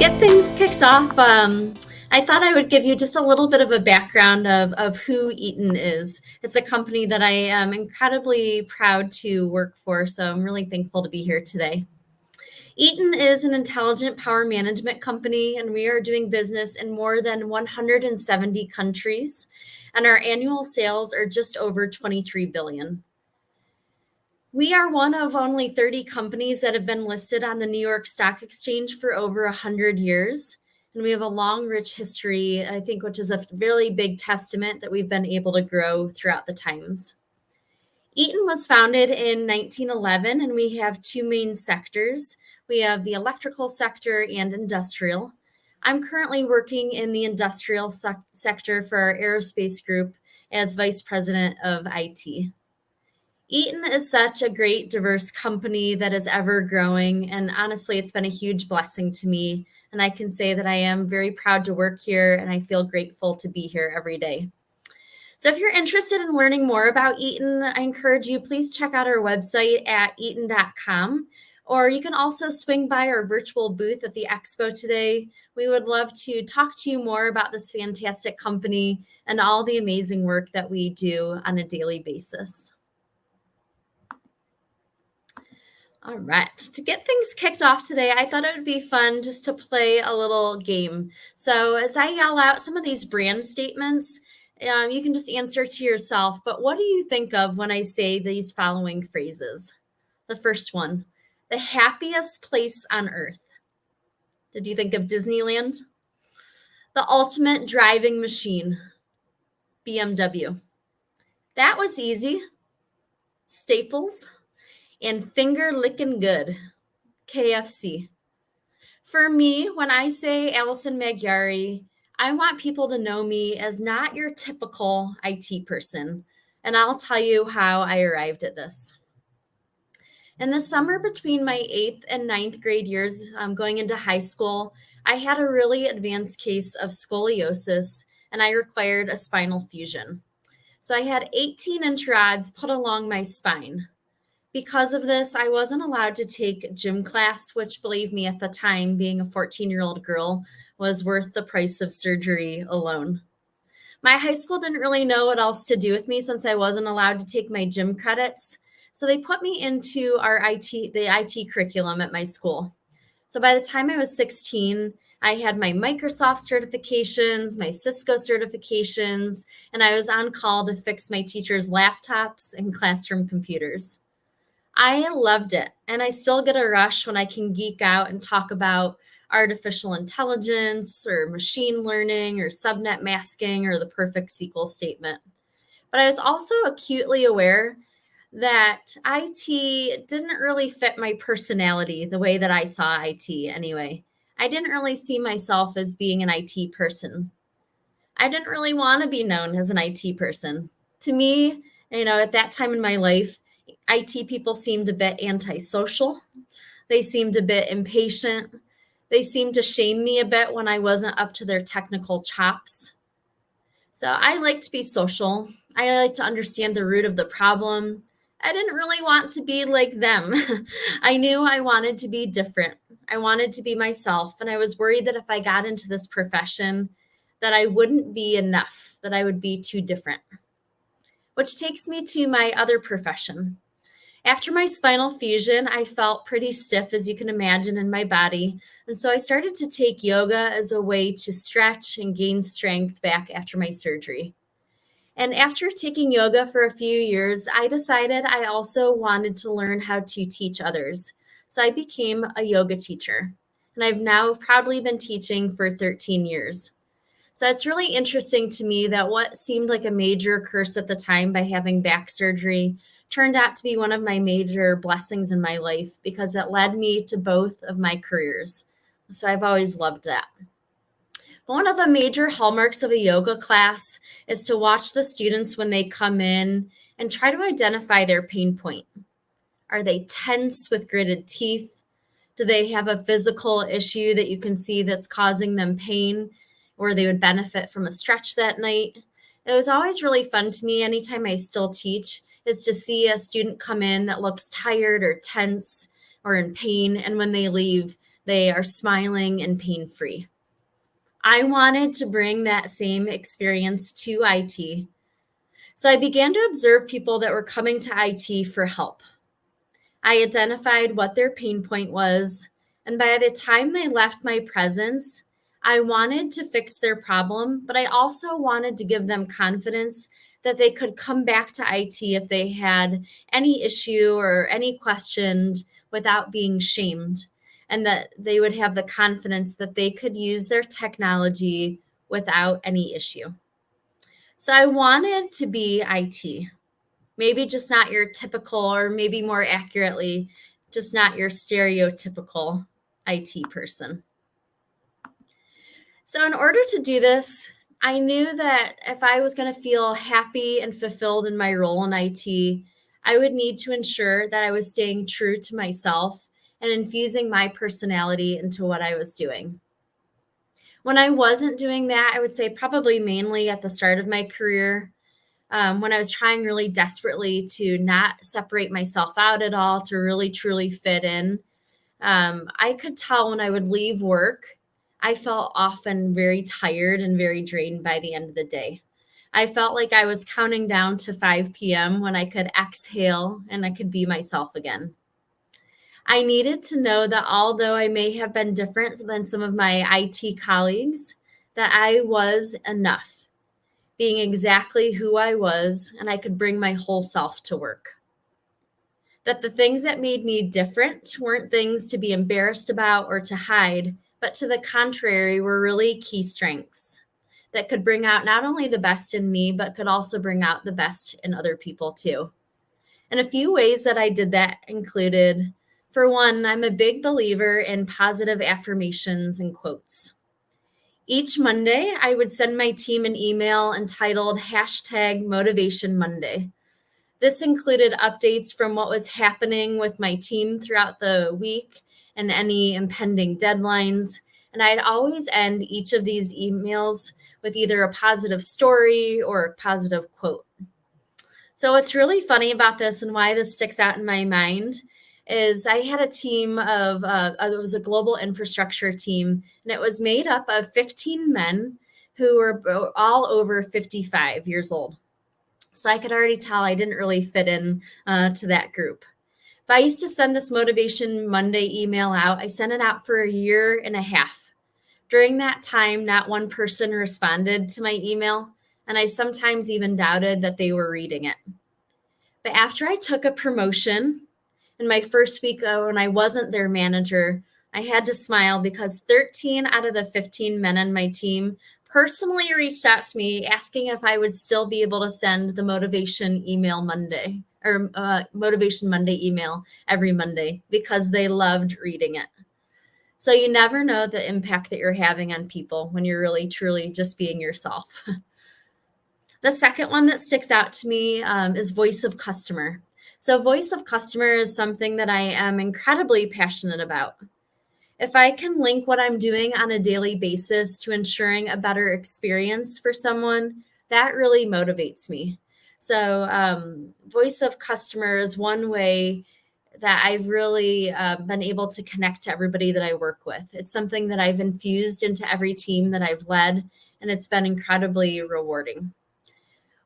get things kicked off, I thought I would give you just a little bit of a background of who Eaton is. It's a company that I am incredibly proud to work for, so I'm really thankful to be here today. Eaton is an intelligent power management company, and we are doing business in more than 170 countries, and our annual sales are just over 23 billion. We are one of only 30 companies that have been listed on the New York Stock Exchange for over 100 years. And we have a long, rich history, I think, which is a really big testament that we've been able to grow throughout the times. Eaton was founded in 1911, and we have two main sectors. We have the electrical sector and industrial. I'm currently working in the industrial sector for our aerospace group as Vice President of IT. Eaton is such a great, diverse company that is ever growing. And honestly, it's been a huge blessing to me. And I can say that I am very proud to work here, and I feel grateful to be here every day. So if you're interested in learning more about Eaton, I encourage you, please check out our website at eaton.com. Or you can also swing by our virtual booth at the expo today. We would love to talk to you more about this fantastic company and all the amazing work that we do on a daily basis. All right, to get things kicked off today, I thought it would be fun just to play a little game. So as I yell out some of these brand statements, you can just answer to yourself, but what do you think of when I say these following phrases? The first one, the happiest place on earth. Did you think of Disneyland? The ultimate driving machine, BMW. That was easy. Staples. And finger licking good, KFC. For me, when I say Alison Magyari, I want people to know me as not your typical IT person. And I'll tell you how I arrived at this. In the summer between my 8th and 9th grade years, going into high school, I had a really advanced case of scoliosis, and I required a spinal fusion. So I had 18-inch rods put along my spine. Because of this, I wasn't allowed to take gym class, which, believe me, at the time, being a 14-year-old girl, was worth the price of surgery alone. My high school didn't really know what else to do with me since I wasn't allowed to take my gym credits. So they put me into the IT curriculum at my school. So by the time I was 16, I had my Microsoft certifications, my Cisco certifications, and I was on call to fix my teachers' laptops and classroom computers. I loved it, and I still get a rush when I can geek out and talk about artificial intelligence or machine learning or subnet masking or the perfect SQL statement. But I was also acutely aware that IT didn't really fit my personality the way that I saw IT anyway. I didn't really see myself as being an IT person. I didn't really want to be known as an IT person. To me, at that time in my life, IT people seemed a bit antisocial. They seemed a bit impatient. They seemed to shame me a bit when I wasn't up to their technical chops. So I like to be social. I like to understand the root of the problem. I didn't really want to be like them. I knew I wanted to be different. I wanted to be myself. And I was worried that if I got into this profession, that I wouldn't be enough, that I would be too different. Which takes me to my other profession. After my spinal fusion, I felt pretty stiff, as you can imagine, in my body. And so I started to take yoga as a way to stretch and gain strength back after my surgery. And after taking yoga for a few years, I decided I also wanted to learn how to teach others. So I became a yoga teacher. And I've now proudly been teaching for 13 years. So it's really interesting to me that what seemed like a major curse at the time by having back surgery turned out to be one of my major blessings in my life because it led me to both of my careers. So I've always loved that. But one of the major hallmarks of a yoga class is to watch the students when they come in and try to identify their pain point. Are they tense with gritted teeth? Do they have a physical issue that you can see that's causing them pain, or they would benefit from a stretch that night? It was always really fun to me anytime I still teach is to see a student come in that looks tired or tense or in pain. And when they leave, They are smiling and pain-free. I wanted to bring that same experience to IT. So I began to observe people that were coming to IT for help. I identified what their pain point was, and by the time they left my presence, I wanted to fix their problem, but I also wanted to give them confidence that they could come back to IT if they had any issue or any question without being shamed, and that they would have the confidence that they could use their technology without any issue. So I wanted to be IT. Maybe just not your typical, or maybe more accurately, just not your stereotypical IT person. So in order to do this, I knew that if I was going to feel happy and fulfilled in my role in IT, I would need to ensure that I was staying true to myself and infusing my personality into what I was doing. When I wasn't doing that, I would say probably mainly at the start of my career, when I was trying really desperately to not separate myself out at all, to really truly fit in, I could tell when I would leave work, I felt often very tired and very drained by the end of the day. I felt like I was counting down to 5 p.m. when I could exhale and I could be myself again. I needed to know that although I may have been different than some of my IT colleagues, that I was enough, being exactly who I was, and I could bring my whole self to work. That the things that made me different weren't things to be embarrassed about or to hide, but to the contrary, were really key strengths that could bring out not only the best in me, but could also bring out the best in other people too. And a few ways that I did that included, for one, I'm a big believer in positive affirmations and quotes. Each Monday, I would send my team an email entitled #MotivationMonday. This included updates from what was happening with my team throughout the week and any impending deadlines. And I'd always end each of these emails with either a positive story or a positive quote. So what's really funny about this and why this sticks out in my mind is I had a team of, it was a global infrastructure team, and it was made up of 15 men who were all over 55 years old. So I could already tell I didn't really fit in to that group. But I used to send this Motivation Monday email out. I sent it out for a year and a half. During that time, not one person responded to my email, and I sometimes even doubted that they were reading it. But after I took a promotion in my first week when I wasn't their manager, I had to smile because 13 out of the 15 men on my team personally reached out to me asking if I would still be able to send the Motivation Monday email every Monday because they loved reading it. So you never know the impact that you're having on people when you're really, truly just being yourself. The second one that sticks out to me is voice of customer. So voice of customer is something that I am incredibly passionate about. If I can link what I'm doing on a daily basis to ensuring a better experience for someone, that really motivates me. So voice of customer is one way that I've really been able to connect to everybody that I work with. It's something that I've infused into every team that I've led, and it's been incredibly rewarding.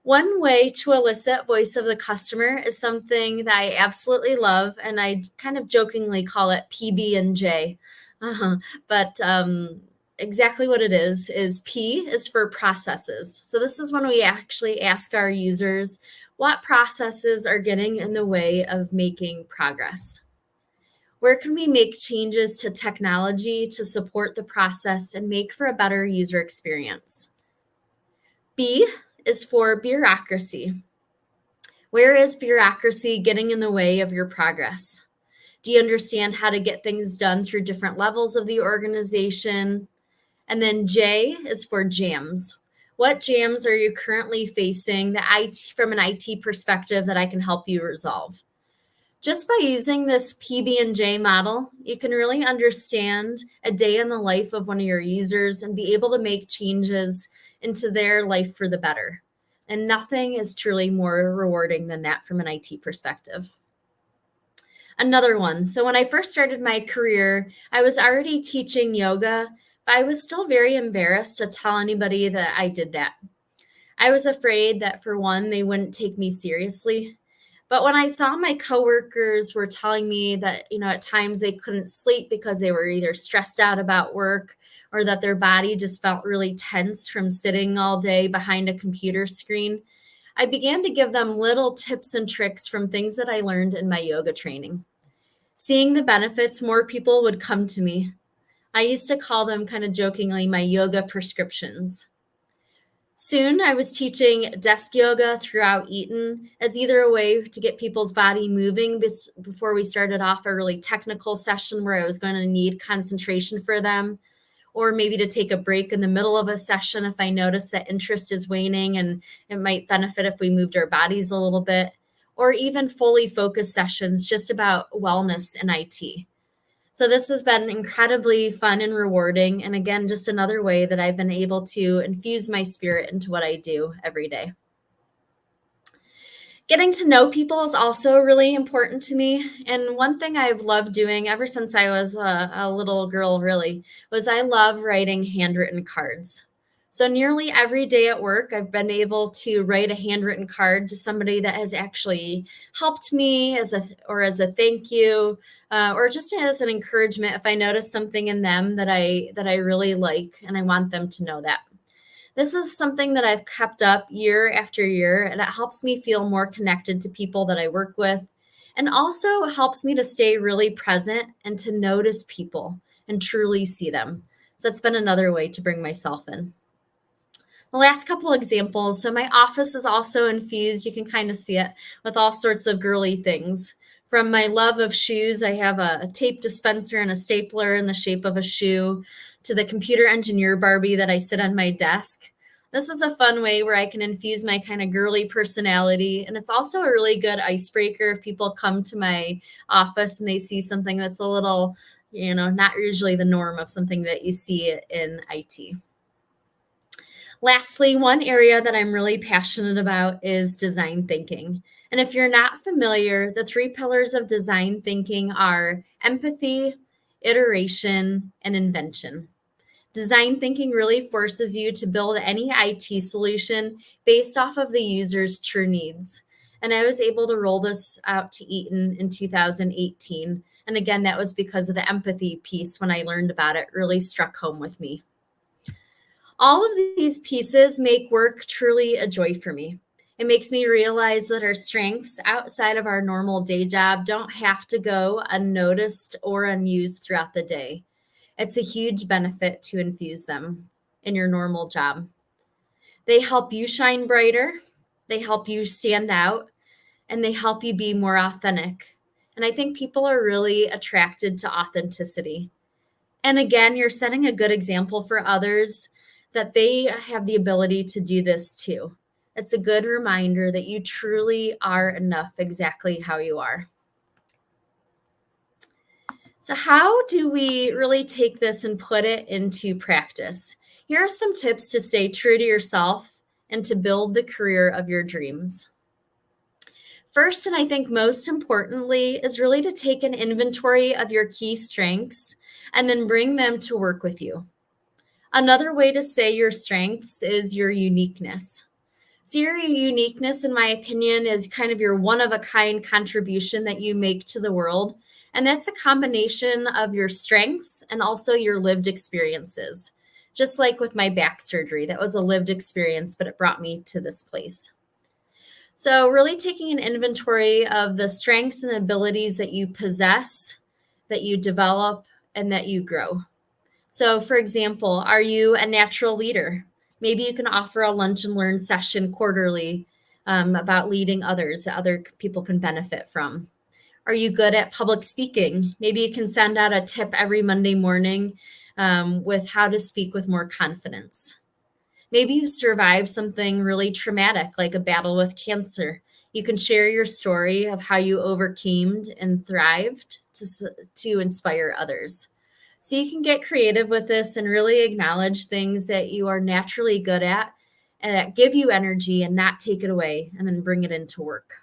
One way to elicit voice of the customer is something that I absolutely love, and I kind of jokingly call it PB&J. But exactly what it is P is for processes. So this is when we actually ask our users what processes are getting in the way of making progress. Where can we make changes to technology to support the process and make for a better user experience? B is for bureaucracy. Where is bureaucracy getting in the way of your progress? Do you understand how to get things done through different levels of the organization? And then J is for jams. What jams are you currently facing from an IT perspective that I can help you resolve? Just by using this PB&J model, you can really understand a day in the life of one of your users and be able to make changes into their life for the better. And nothing is truly more rewarding than that from an IT perspective. Another one. So when I first started my career, I was already teaching yoga, but I was still very embarrassed to tell anybody that I did that. I was afraid that, for one, they wouldn't take me seriously. But when I saw my coworkers were telling me that, at times they couldn't sleep because they were either stressed out about work or that their body just felt really tense from sitting all day behind a computer screen, I began to give them little tips and tricks from things that I learned in my yoga training. Seeing the benefits, more people would come to me. I used to call them, kind of jokingly, my yoga prescriptions. Soon, I was teaching desk yoga throughout Eaton as either a way to get people's body moving before we started off a really technical session where I was going to need concentration for them, or maybe to take a break in the middle of a session if I noticed that interest is waning and it might benefit if we moved our bodies a little bit, or even fully focused sessions just about wellness and IT. So this has been incredibly fun and rewarding. And again, just another way that I've been able to infuse my spirit into what I do every day. Getting to know people is also really important to me. And one thing I've loved doing ever since I was a little girl, really, was I love writing handwritten cards. So nearly every day at work, I've been able to write a handwritten card to somebody that has actually helped me as a thank you, or just as an encouragement if I notice something in them that I really like and I want them to know that. This is something that I've kept up year after year, and it helps me feel more connected to people that I work with, and also helps me to stay really present and to notice people and truly see them. So it's been another way to bring myself in. The last couple examples. So my office is also infused, you can kind of see it, with all sorts of girly things. From my love of shoes, I have a tape dispenser and a stapler in the shape of a shoe, to the computer engineer Barbie that I sit on my desk. This is a fun way where I can infuse my kind of girly personality. And it's also a really good icebreaker if people come to my office and they see something that's a little, not usually the norm of something that you see in IT. Lastly, one area that I'm really passionate about is design thinking. And if you're not familiar, the 3 pillars of design thinking are empathy, iteration, and invention. Design thinking really forces you to build any IT solution based off of the user's true needs. And I was able to roll this out to Eaton in 2018. And again, that was because of the empathy piece. When I learned about it, really struck home with me. All of these pieces make work truly a joy for me. It makes me realize that our strengths outside of our normal day job don't have to go unnoticed or unused throughout the day. It's a huge benefit to infuse them in your normal job. They help you shine brighter, they help you stand out, and they help you be more authentic. And I think people are really attracted to authenticity. And again, you're setting a good example for others that they have the ability to do this too. It's a good reminder that you truly are enough exactly how you are. So how do we really take this and put it into practice? Here are some tips to stay true to yourself and to build the career of your dreams. First, and I think most importantly, is really to take an inventory of your key strengths and then bring them to work with you. Another way to say your strengths is your uniqueness. So your uniqueness, in my opinion, is kind of your one-of-a-kind contribution that you make to the world. And that's a combination of your strengths and also your lived experiences. Just like with my back surgery, that was a lived experience, but it brought me to this place. So really taking an inventory of the strengths and abilities that you possess, that you develop, and that you grow. So for example, are you a natural leader? Maybe you can offer a lunch and learn session quarterly about leading others that other people can benefit from. Are you good at public speaking? Maybe you can send out a tip every Monday morning with how to speak with more confidence. Maybe you survived something really traumatic, like a battle with cancer. You can share your story of how you overcame and thrived to inspire others. So you can get creative with this and really acknowledge things that you are naturally good at and that give you energy and not take it away and then bring it into work.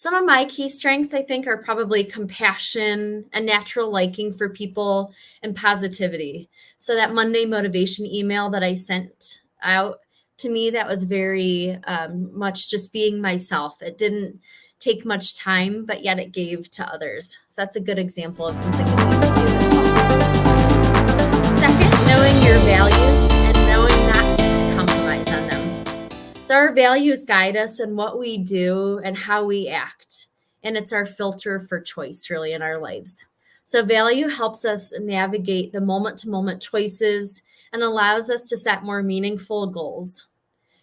Some of my key strengths, I think, are probably compassion, a natural liking for people, and positivity. So that Monday motivation email that I sent out, to me, that was very much just being myself. It didn't take much time, but yet it gave to others. So that's a good example of something that you can do as well. Second, knowing your values and knowing not to compromise on them. So our values guide us in what we do and how we act. And it's our filter for choice, really, in our lives. So value helps us navigate the moment-to-moment choices and allows us to set more meaningful goals.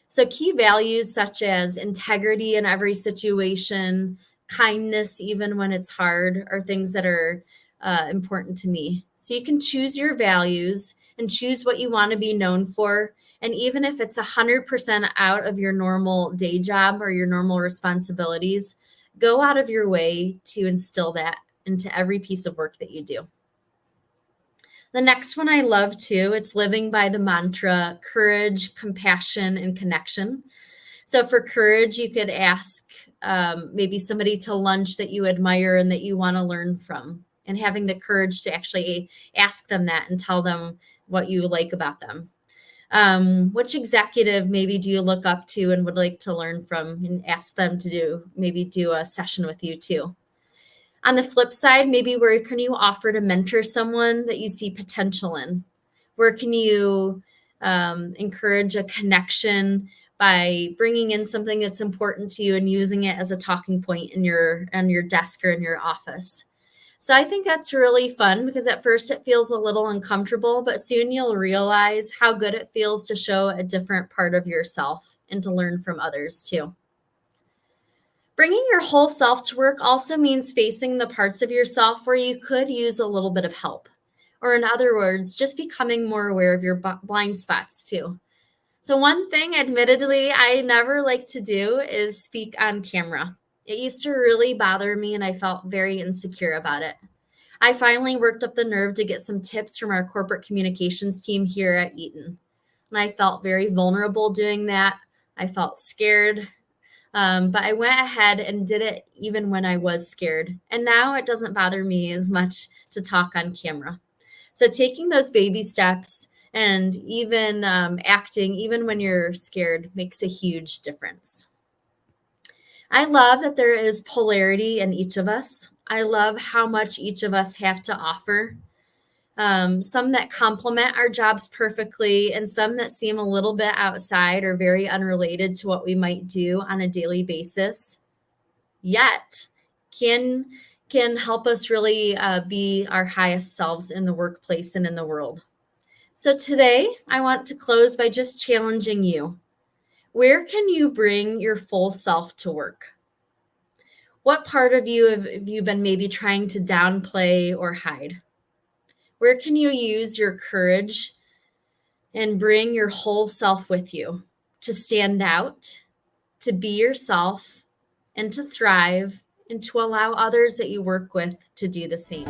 So key values such as integrity in every situation, kindness even when it's hard, are things that are important to me. So you can choose your values and choose what you want to be known for. And even if it's 100% out of your normal day job or your normal responsibilities, go out of your way to instill that into every piece of work that you do. The next one I love too, it's living by the mantra, courage, compassion, and connection. So for courage, you could ask maybe somebody to lunch that you admire and that you want to learn from, and having the courage to actually ask them that and tell them what you like about them. Which executive maybe do you look up to and would like to learn from, and ask them to do a session with you too. On the flip side, maybe where can you offer to mentor someone that you see potential in? Where can you encourage a connection by bringing in something that's important to you and using it as a talking point on your desk or in your office? So I think that's really fun because at first it feels a little uncomfortable, but soon you'll realize how good it feels to show a different part of yourself and to learn from others too. Bringing your whole self to work also means facing the parts of yourself where you could use a little bit of help. Or in other words, just becoming more aware of your blind spots too. So one thing, admittedly, I never like to do is speak on camera. It used to really bother me and I felt very insecure about it. I finally worked up the nerve to get some tips from our corporate communications team here at Eaton. And I felt very vulnerable doing that. I felt scared. But I went ahead and did it even when I was scared. And now it doesn't bother me as much to talk on camera. So taking those baby steps and even acting, even when you're scared, makes a huge difference. I love that there is polarity in each of us. I love how much each of us have to offer. Some that complement our jobs perfectly, and some that seem a little bit outside or very unrelated to what we might do on a daily basis, yet can help us really be our highest selves in the workplace and in the world. So today, I want to close by just challenging you. Where can you bring your full self to work? What part of you have you been maybe trying to downplay or hide? Where can you use your courage and bring your whole self with you to stand out, to be yourself, and to thrive, and to allow others that you work with to do the same?